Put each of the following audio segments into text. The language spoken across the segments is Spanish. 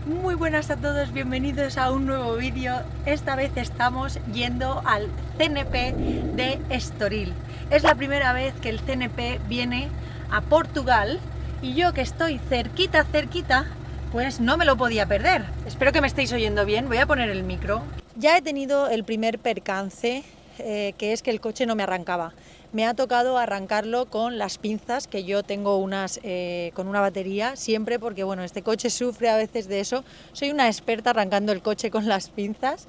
Muy buenas a todos, bienvenidos a un nuevo vídeo. Esta vez estamos yendo al CNP de Estoril. Es la primera vez que el CNP viene a Portugal y yo, que estoy cerquita, pues no me lo podía perder. Espero que me estéis oyendo bien, voy a poner el micro. Ya he tenido el primer percance, que es que el coche no me arrancaba. Me ha tocado arrancarlo con las pinzas, que yo tengo unas con una batería siempre, porque bueno, este coche sufre a veces de eso. Soy una experta arrancando el coche con las pinzas.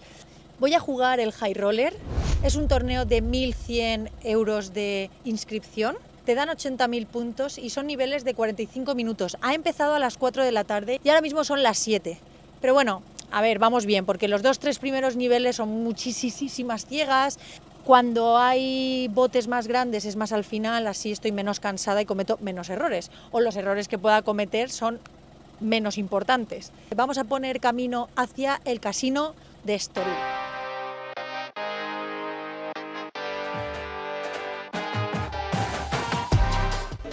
Voy a jugar el High Roller. Es un torneo de 1.100 euros de inscripción. Te dan 80.000 puntos y son niveles de 45 minutos. Ha empezado a las 4 de la tarde y ahora mismo son las 7. Pero bueno, a ver, vamos bien, porque los 2-3 primeros niveles son muchísimas ciegas. Cuando hay botes más grandes es más al final, así estoy menos cansada y cometo menos errores. O los errores que pueda cometer son menos importantes. Vamos a poner camino hacia el casino de Estoril.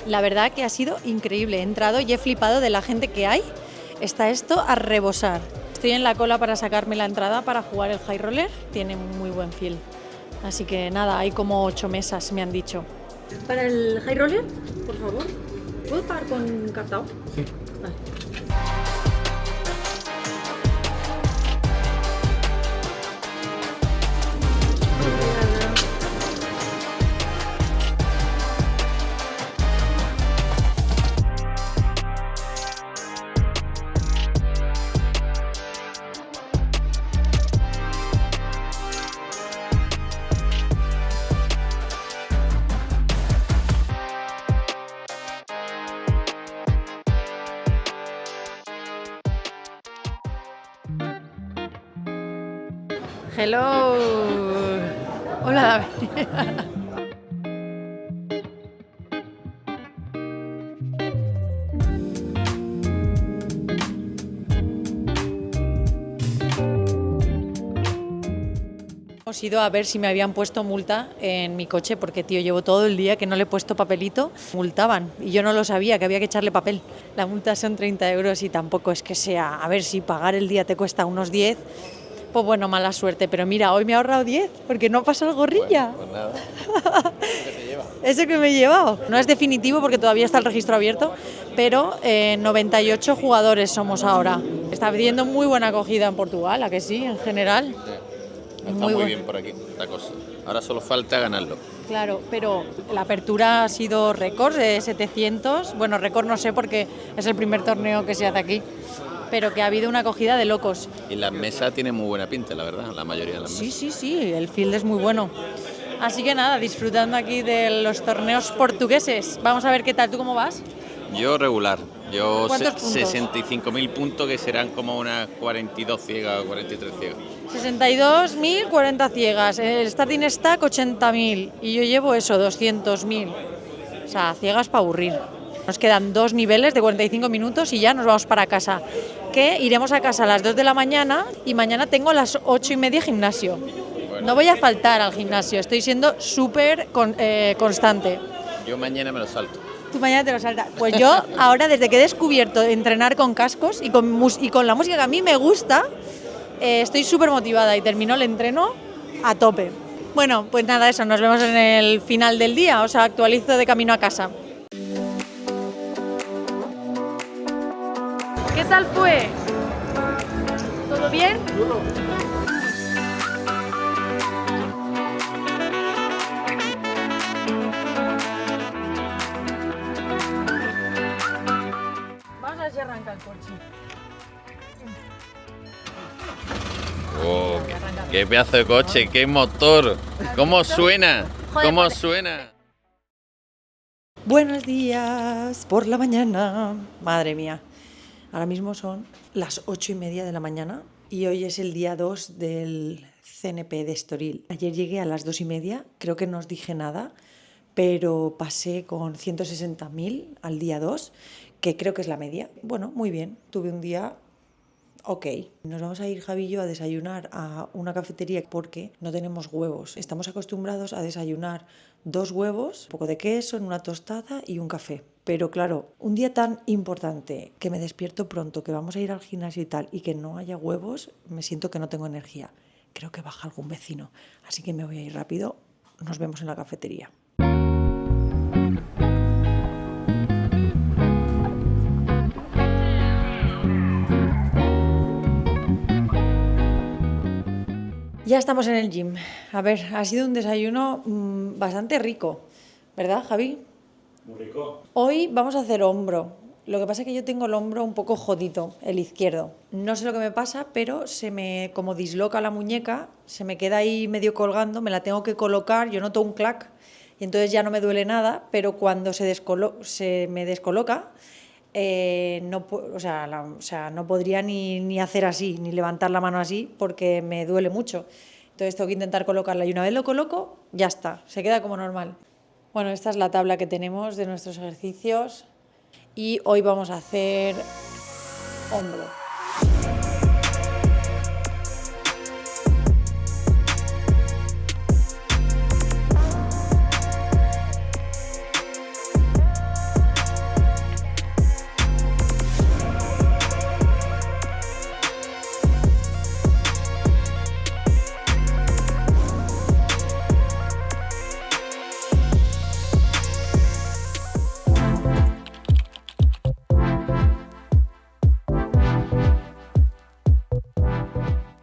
La verdad que ha sido increíble. He entrado y he flipado de la gente que hay. Está esto a rebosar. Estoy en la cola para sacarme la entrada para jugar el High Roller. Tiene muy buen feel. Así que nada, hay como 8 mesas, me han dicho. Para el High Roller, por favor, ¿puedo pagar con cartao? Sí. Vale. Hello. Hola, David. Hemos ido a ver si me habían puesto multa en mi coche porque, tío, llevo todo el día que no le he puesto papelito. Multaban y yo no lo sabía, que había que echarle papel. La multa son 30 euros y tampoco es que sea... A ver, si pagar el día te cuesta unos 10, pues bueno, mala suerte. Pero mira, hoy me he ahorrado 10 porque no pasa el gorrilla. Bueno, pues nada. ¿Qué te lleva? Ese que me he llevado. No es definitivo porque todavía está el registro abierto, pero 98 jugadores somos ahora. Está pidiendo muy buena acogida en Portugal, ¿a que sí? En general. Sí. Está muy bien por aquí la cosa. Ahora solo falta ganarlo. Claro, pero la apertura ha sido récord de 700. Bueno, récord no sé porque es el primer torneo que se hace aquí, pero que ha habido una acogida de locos. Y las mesas tienen muy buena pinta, la verdad, la mayoría de las mesas. Sí, el field es muy bueno. Así que nada, disfrutando aquí de los torneos portugueses. Vamos a ver qué tal. ¿Tú cómo vas? Yo regular. Yo ¿Cuántos puntos? 65.000 puntos, que serán como unas 42 ciegas o 43 ciegas. 62.000, 40 ciegas. El starting stack 80.000 y yo llevo eso, 200.000. O sea, ciegas para aburrir. Nos quedan 2 niveles de 45 minutos y ya nos vamos para casa. Que iremos a casa a las 2 de la mañana y mañana tengo a las 8:30 gimnasio. Bueno. No voy a faltar al gimnasio, estoy siendo súper constante. Yo mañana me lo salto. Tú mañana te lo saltas. Pues yo ahora, desde que he descubierto entrenar con cascos y con la música que a mí me gusta, estoy súper motivada y termino el entreno a tope. Bueno, pues nada, eso, nos vemos en el final del día, o sea, actualizo de camino a casa. ¿Qué tal fue? ¿Todo bien? Vamos a ver si arranca el coche. Oh, qué pedazo de coche, qué motor. ¿Cómo suena? ¿Cómo suena? Buenos días por la mañana. Madre mía. Ahora mismo son las 8:30 de la mañana y hoy es el día 2 del CNP de Estoril. Ayer llegué a las 2:30, creo que no os dije nada, pero pasé con 160.000 al día 2, que creo que es la media. Bueno, muy bien, tuve un día ok. Nos vamos a ir, Javi y yo, a desayunar a una cafetería porque no tenemos huevos. Estamos acostumbrados a desayunar 2 huevos, un poco de queso, en una tostada y un café. Pero claro, un día tan importante, que me despierto pronto, que vamos a ir al gimnasio y tal, y que no haya huevos, me siento que no tengo energía. Creo que baja algún vecino, así que me voy a ir rápido. Nos vemos en la cafetería. Ya estamos en el gym. A ver, ha sido un desayuno bastante rico, ¿verdad, Javi? Muy rico. Hoy vamos a hacer hombro. Lo que pasa es que yo tengo el hombro un poco jodido, el izquierdo. No sé lo que me pasa, pero se me como disloca la muñeca, se me queda ahí medio colgando, me la tengo que colocar, yo noto un clac y entonces ya no me duele nada, pero cuando se me descoloca, no podría ni hacer así, ni levantar la mano así, porque me duele mucho. Entonces tengo que intentar colocarla y una vez lo coloco, ya está, se queda como normal. Bueno, esta es la tabla que tenemos de nuestros ejercicios y hoy vamos a hacer hombro.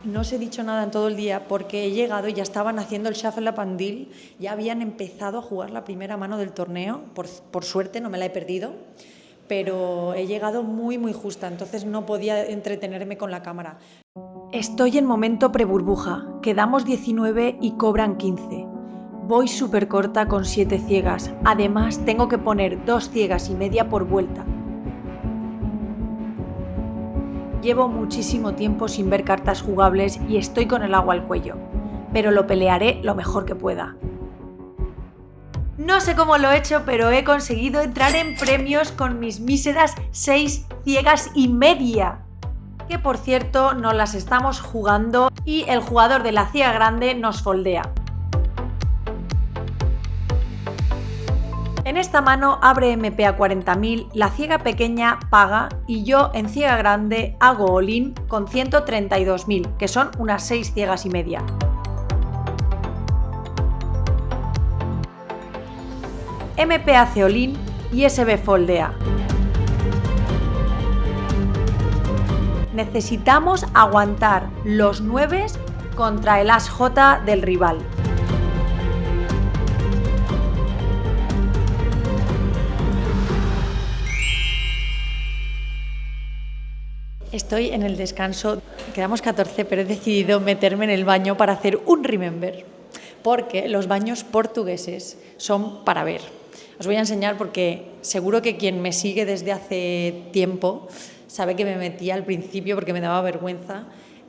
No os he dicho nada en todo el día porque he llegado y ya estaban haciendo el shuffle up and deal, ya habían empezado a jugar la primera mano del torneo, por suerte no me la he perdido, pero he llegado muy justa, entonces no podía entretenerme con la cámara. Estoy en momento pre-burbuja, quedamos 19 y cobran 15. Voy súper corta con 7 ciegas, además tengo que poner 2 ciegas y media por vuelta. Llevo muchísimo tiempo sin ver cartas jugables y estoy con el agua al cuello, pero lo pelearé lo mejor que pueda. No sé cómo lo he hecho, pero he conseguido entrar en premios con mis míseras 6 ciegas y media. Que por cierto, no las estamos jugando y el jugador de la ciega grande nos foldea. En esta mano abre MP a 40.000, la ciega pequeña paga y yo en ciega grande hago all-in con 132.000, que son unas 6 ciegas y media. MP hace all-in y SB foldea. Necesitamos aguantar los 9 contra el as-J del rival. Estoy en el descanso, quedamos 14, pero he decidido meterme en el baño para hacer un remember, porque los baños portugueses son para ver. Os voy a enseñar porque seguro que quien me sigue desde hace tiempo sabe que me metía al principio porque me daba vergüenza.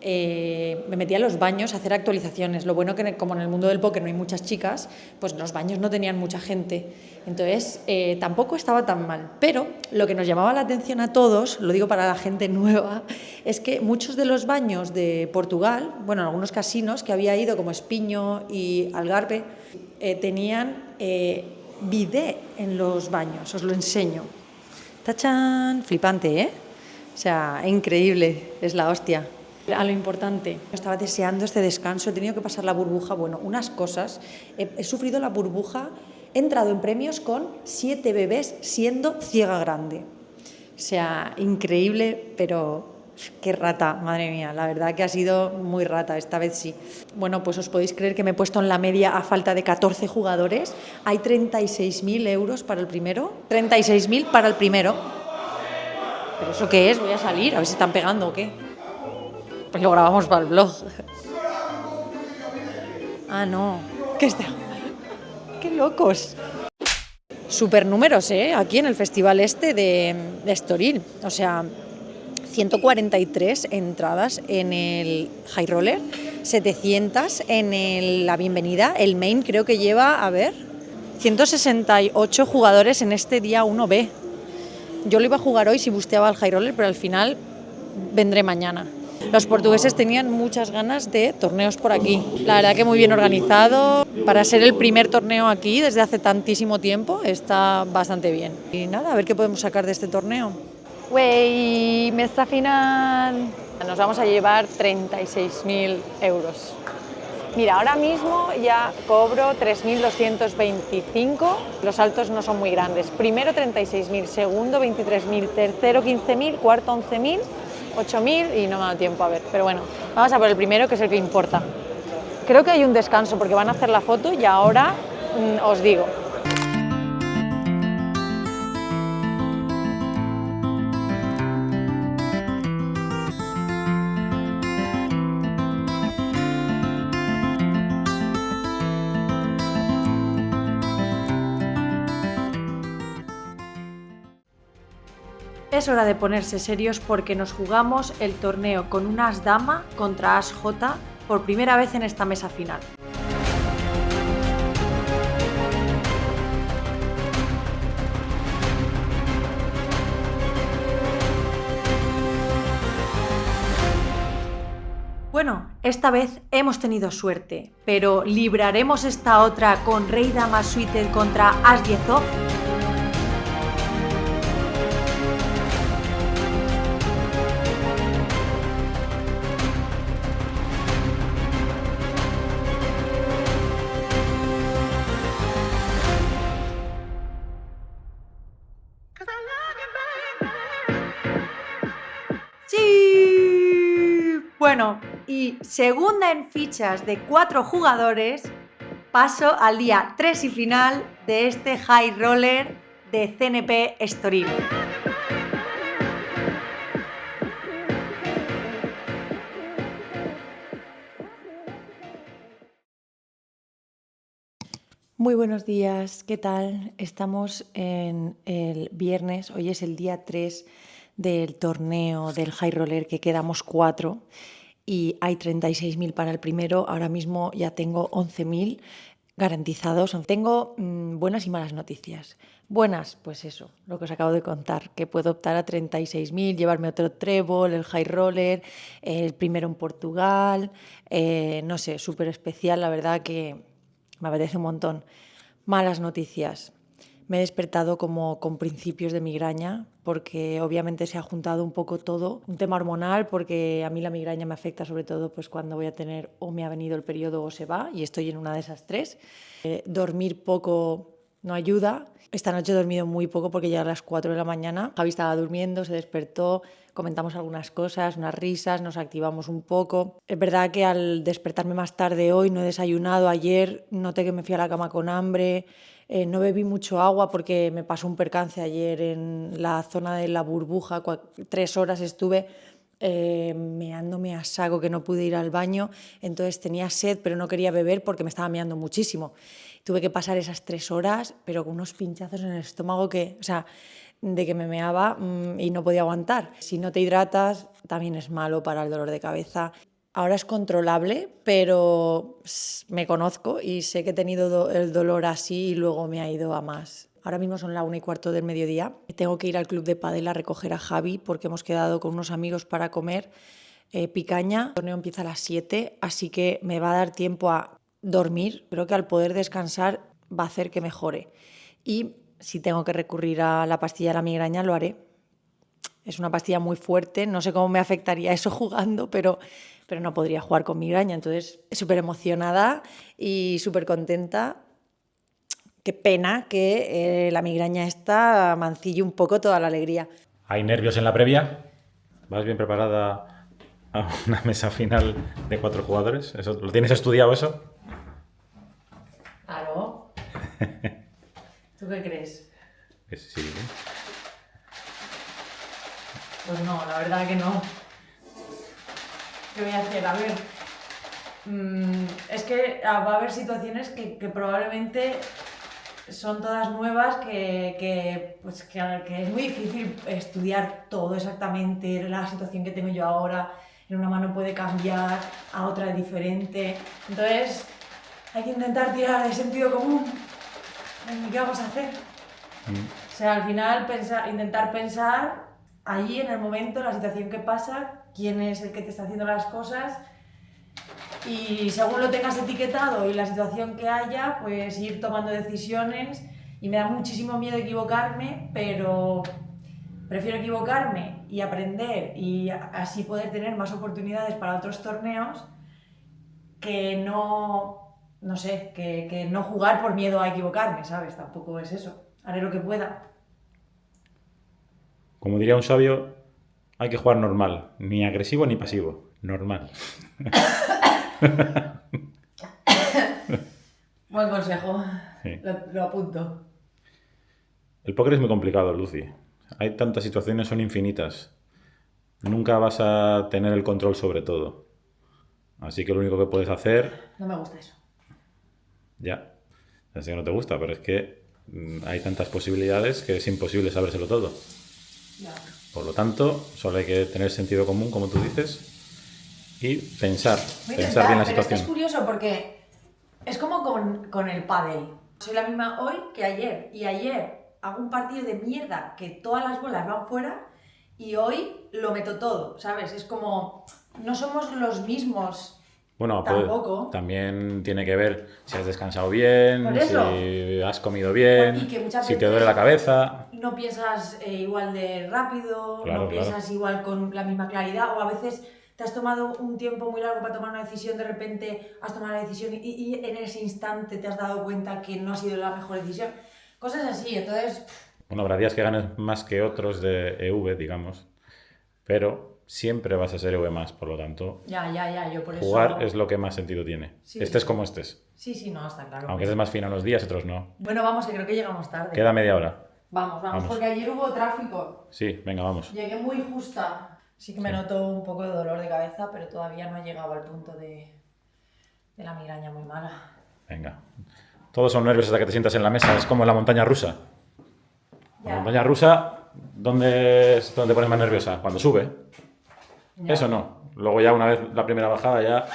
Me metía a los baños a hacer actualizaciones. Lo bueno que como en el mundo del póker no hay muchas chicas, pues los baños no tenían mucha gente. Entonces tampoco estaba tan mal. Pero lo que nos llamaba la atención a todos, lo digo para la gente nueva, es que muchos de los baños de Portugal, bueno, en algunos casinos que había ido como Espinho y Algarve, tenían bidet en los baños. Os lo enseño. ¡Tachán! Flipante, ¿eh? O sea, increíble, es la hostia. A lo importante, estaba deseando este descanso, he tenido que pasar la burbuja, bueno, unas cosas, he sufrido la burbuja, he entrado en premios con 7 bebés siendo ciega grande. O sea, increíble, pero qué rata, madre mía, la verdad que ha sido muy rata, esta vez sí. Bueno, pues os podéis creer que me he puesto en la media a falta de 14 jugadores, hay 36.000 euros para el primero, 36.000 para el primero. ¿Pero eso qué es? Voy a salir, a ver si están pegando o qué. Pues lo grabamos para el blog. Ah, no. ¿Qué está? ¡Qué locos! Super números, aquí en el festival este de Estoril. O sea, 143 entradas en el High Roller, 700 en la bienvenida. El main creo que lleva, a ver, 168 jugadores en este día 1B. Yo lo iba a jugar hoy si busteaba el High Roller, pero al final vendré mañana. Los portugueses tenían muchas ganas de torneos por aquí. La verdad que muy bien organizado. Para ser el primer torneo aquí desde hace tantísimo tiempo está bastante bien. Y nada, a ver qué podemos sacar de este torneo. Wey, mesa final. Nos vamos a llevar 36.000 euros. Mira, ahora mismo ya cobro 3.225, los saltos no son muy grandes. Primero 36.000, segundo 23.000, tercero 15.000, cuarto 11.000, 8.000 y no me ha dado tiempo a ver. Pero bueno, vamos a por el primero, que es el que importa. Creo que hay un descanso porque van a hacer la foto y ahora os digo. Es hora de ponerse serios porque nos jugamos el torneo con un as dama contra as jota por primera vez en esta mesa final. Bueno, esta vez hemos tenido suerte, pero ¿libraremos esta otra con rey dama suited contra as 10 off? ¡Sí! Bueno, y segunda en fichas de 4 jugadores, paso al día 3 y final de este High Roller de CNP Estoril. Muy buenos días, ¿qué tal? Estamos en el viernes, hoy es el día 3 del torneo del High Roller, que quedamos 4 y hay 36.000 para el primero. Ahora mismo ya tengo 11.000 garantizados. Tengo buenas y malas noticias. Buenas, pues eso, lo que os acabo de contar, que puedo optar a 36.000, llevarme otro trébol, el High Roller, el primero en Portugal, no sé, súper especial, la verdad que me apetece un montón. Malas noticias. Me he despertado como con principios de migraña porque obviamente se ha juntado un poco todo. Un tema hormonal porque a mí la migraña me afecta sobre todo pues cuando voy a tener o me ha venido el periodo o se va y estoy en una de esas tres. Dormir poco no ayuda. Esta noche he dormido muy poco porque ya a las 4 de la mañana Javi estaba durmiendo, se despertó, comentamos algunas cosas, unas risas, nos activamos un poco. Es verdad que al despertarme más tarde hoy no he desayunado. Ayer noté que me fui a la cama con hambre. No bebí mucho agua porque me pasó un percance ayer en la zona de la burbuja. 3 horas estuve meándome a saco, que no pude ir al baño. Entonces tenía sed, pero no quería beber porque me estaba meando muchísimo. Tuve que pasar esas 3 horas, pero con unos pinchazos en el estómago que, o sea, de que me meaba y no podía aguantar. Si no te hidratas, también es malo para el dolor de cabeza. Ahora es controlable, pero me conozco y sé que he tenido el dolor así y luego me ha ido a más. Ahora mismo son las 1:15 del mediodía. Tengo que ir al club de pádel a recoger a Javi porque hemos quedado con unos amigos para comer picaña. El torneo empieza a las 7, así que me va a dar tiempo a dormir. Creo que al poder descansar va a hacer que mejore. Y si tengo que recurrir a la pastilla de la migraña, lo haré. Es una pastilla muy fuerte, no sé cómo me afectaría eso jugando, pero no podría jugar con migraña. Entonces, súper emocionada y súper contenta. Qué pena que la migraña esta mancille un poco toda la alegría. ¿Hay nervios en la previa? ¿Vas bien preparada a una mesa final de 4 jugadores? ¿Eso, ¿lo tienes estudiado eso? Claro. ¿Tú qué crees? Que sí. Pues no, la verdad que no. ¿Qué voy a hacer? A ver, es que va a haber situaciones que probablemente son todas nuevas, que es muy difícil estudiar todo exactamente. La situación que tengo yo ahora en una mano puede cambiar, a otra es diferente. Entonces hay que intentar tirar de sentido común. ¿Qué vamos a hacer? O sea, al final intentar pensar allí en el momento, la situación que pasa, quién es el que te está haciendo las cosas y según lo tengas etiquetado y la situación que haya, pues ir tomando decisiones. Y me da muchísimo miedo equivocarme, pero prefiero equivocarme y aprender y así poder tener más oportunidades para otros torneos que no sé, que no jugar por miedo a equivocarme, ¿sabes? Tampoco es eso. Haré lo que pueda. Como diría un sabio, hay que jugar normal, ni agresivo ni pasivo, normal. Buen consejo, Sí. lo apunto. El póker es muy complicado, Lucy. Hay tantas situaciones, son infinitas. Nunca vas a tener el control sobre todo. Así que lo único que puedes hacer... No me gusta eso. Ya sé que no te gusta, pero es que hay tantas posibilidades que es imposible sabérselo todo. Ya. Por lo tanto, solo hay que tener sentido común, como tú dices, y pensar Voy a bien intentar, la pero es que situación. es curioso porque es como con el pádel. Soy la misma hoy que ayer. Y ayer hago un partido de mierda que todas las bolas van fuera y hoy lo meto todo, ¿sabes? Es como, no somos los mismos. Bueno, Tampoco. también tiene que ver si has descansado bien, Por eso. si has comido bien, Y que muchas si te veces duele la cabeza. No piensas igual de rápido, Claro, no piensas igual con la misma claridad, o a veces te has tomado un tiempo muy largo para tomar una decisión, de repente has tomado la decisión y en ese instante te has dado cuenta que no ha sido la mejor decisión. Cosas así, entonces... Bueno, habrá días que ganes más que otros de EV, digamos, pero siempre vas a ser EV más, por lo tanto, Ya, yo por eso... jugar es lo que más sentido tiene. Sí. Estés como estés. Sí, no, está claro. Aunque estés más fino unos días, otros no. Bueno, vamos, que creo que llegamos tarde. Queda media hora. Vamos, porque ayer hubo tráfico. Sí, venga, vamos. Llegué muy justa. Sí que me noto un poco de dolor de cabeza, pero todavía no he llegado al punto de la migraña muy mala. Venga. Todos son nervios hasta que te sientas en la mesa. Es como en la montaña rusa. Ya. La montaña rusa, ¿dónde es donde te pones más nerviosa? Cuando sube. Ya. Eso no. Luego ya una vez la primera bajada ya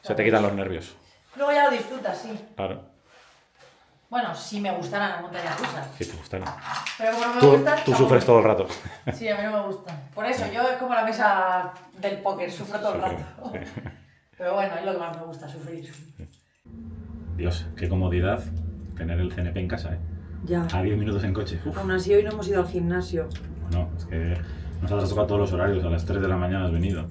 se te quitan los nervios. Luego ya lo disfrutas, sí. Claro. Bueno, sí me gustan las montañas rusas. Si te gustan. Pero como no me Tú gustan... sufres todo el rato. Sí, a mí no me gustan. Por eso, yo es como la mesa del póker, sufro todo el rato. Sí. Pero bueno, es lo que más me gusta, sufrir. Dios, qué comodidad tener el CNP en casa, ¿eh? Ya. A 10 minutos en coche. Uf. Aún así, hoy no hemos ido al gimnasio. Bueno, es que nos has tocado todos los horarios. A las 3 de la mañana has venido.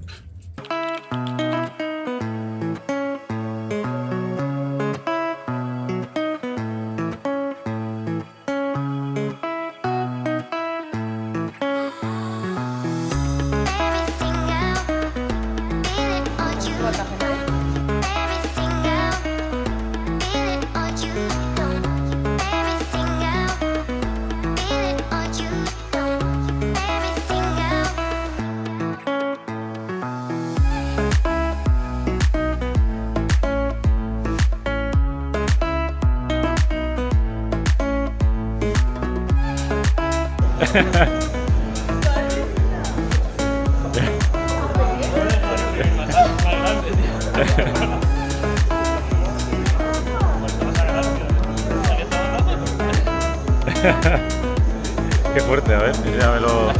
Qué fuerte, a ver, enséñamelo.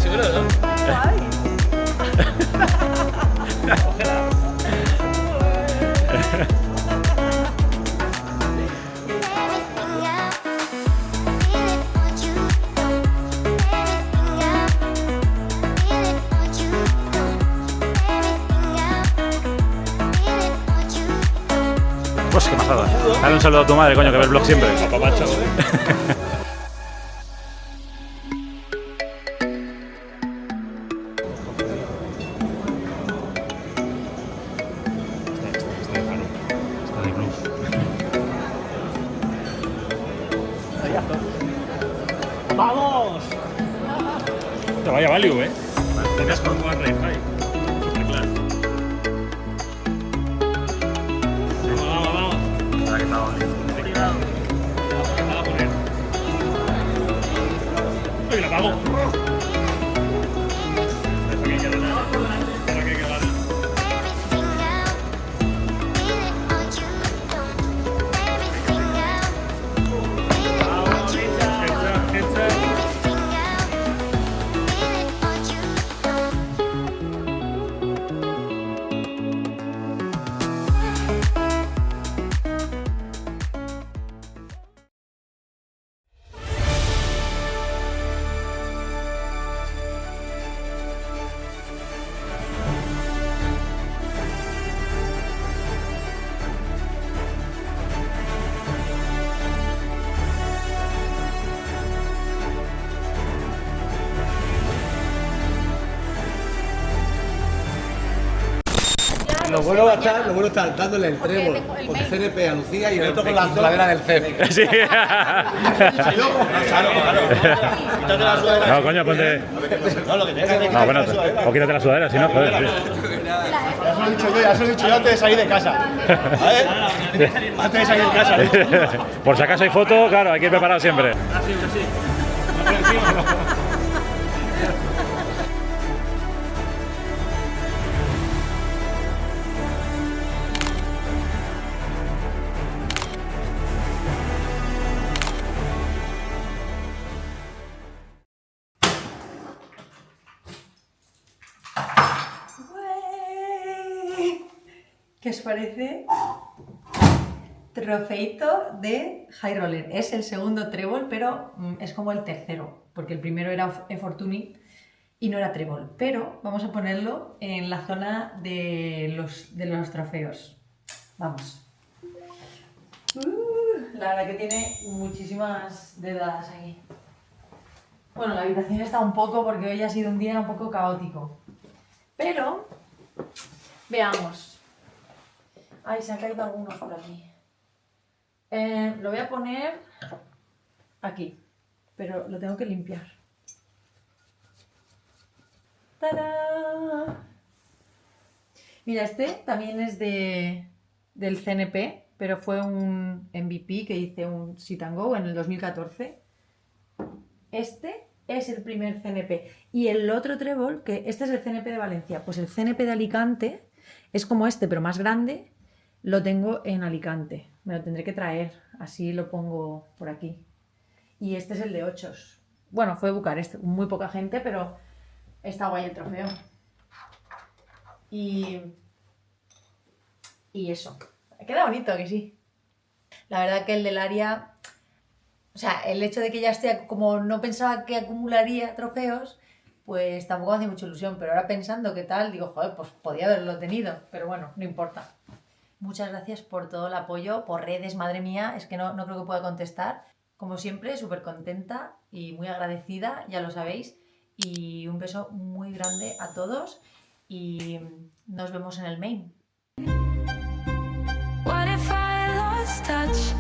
Pues qué pasada. Dale un saludo a tu madre, coño, que ve el vlog siempre. Papacho. Está de blues. ¡Vamos! Te vaya value, ¿eh? Tenías con jugar Rey High. Super claro. Vamos. Cuidado. Que va a poner. ¡Uy, la pago! Eso que queda nada. Pero que queda nada. Vamos, hecha. Lo bueno está dándole el trébol con el CNP a Lucía y el otro con la sudadera del CEP. Sí. Claro. No, coño, ponte. No, lo que tienes que hacer es No, bueno, o quítate la sudadera, si no, joder. Sí. ya se lo he dicho yo antes de salir de casa. ¿Vale? Antes de salir de casa. Por si acaso hay foto, claro, hay que ir preparado siempre. ¿Qué os parece? Trofeito de High Roller. Es el segundo trébol, pero es como el tercero, porque el primero era E-Fortuny y no era trébol. Pero vamos a ponerlo en la zona de los trofeos. Vamos. La verdad que tiene muchísimas dedadas aquí. Bueno, la habitación está un poco, porque hoy ha sido un día un poco caótico. Pero, veamos. Ay, se han caído algunos por aquí. Lo voy a poner aquí, pero lo tengo que limpiar. ¡Tarán! Mira, este también es del CNP, pero fue un MVP que hice un Sit and Go en el 2014. Este es el primer CNP. Y el otro trébol, que este es el CNP de Valencia, pues el CNP de Alicante es como este, pero más grande. Lo tengo en Alicante, me lo tendré que traer, así lo pongo por aquí. Y este es el de ochos. Bueno, fue de Bucarest, muy poca gente, pero está guay el trofeo. Y eso, queda bonito, que sí. La verdad que el del área, o sea, el hecho de que ya esté, como no pensaba que acumularía trofeos, pues tampoco me hacía mucha ilusión, pero ahora pensando qué tal, digo, joder, pues podía haberlo tenido, pero bueno, no importa. Muchas gracias por todo el apoyo, por redes, madre mía, es que no creo que pueda contestar. Como siempre, súper contenta y muy agradecida, ya lo sabéis. Y un beso muy grande a todos y nos vemos en el main. What if I lost touch?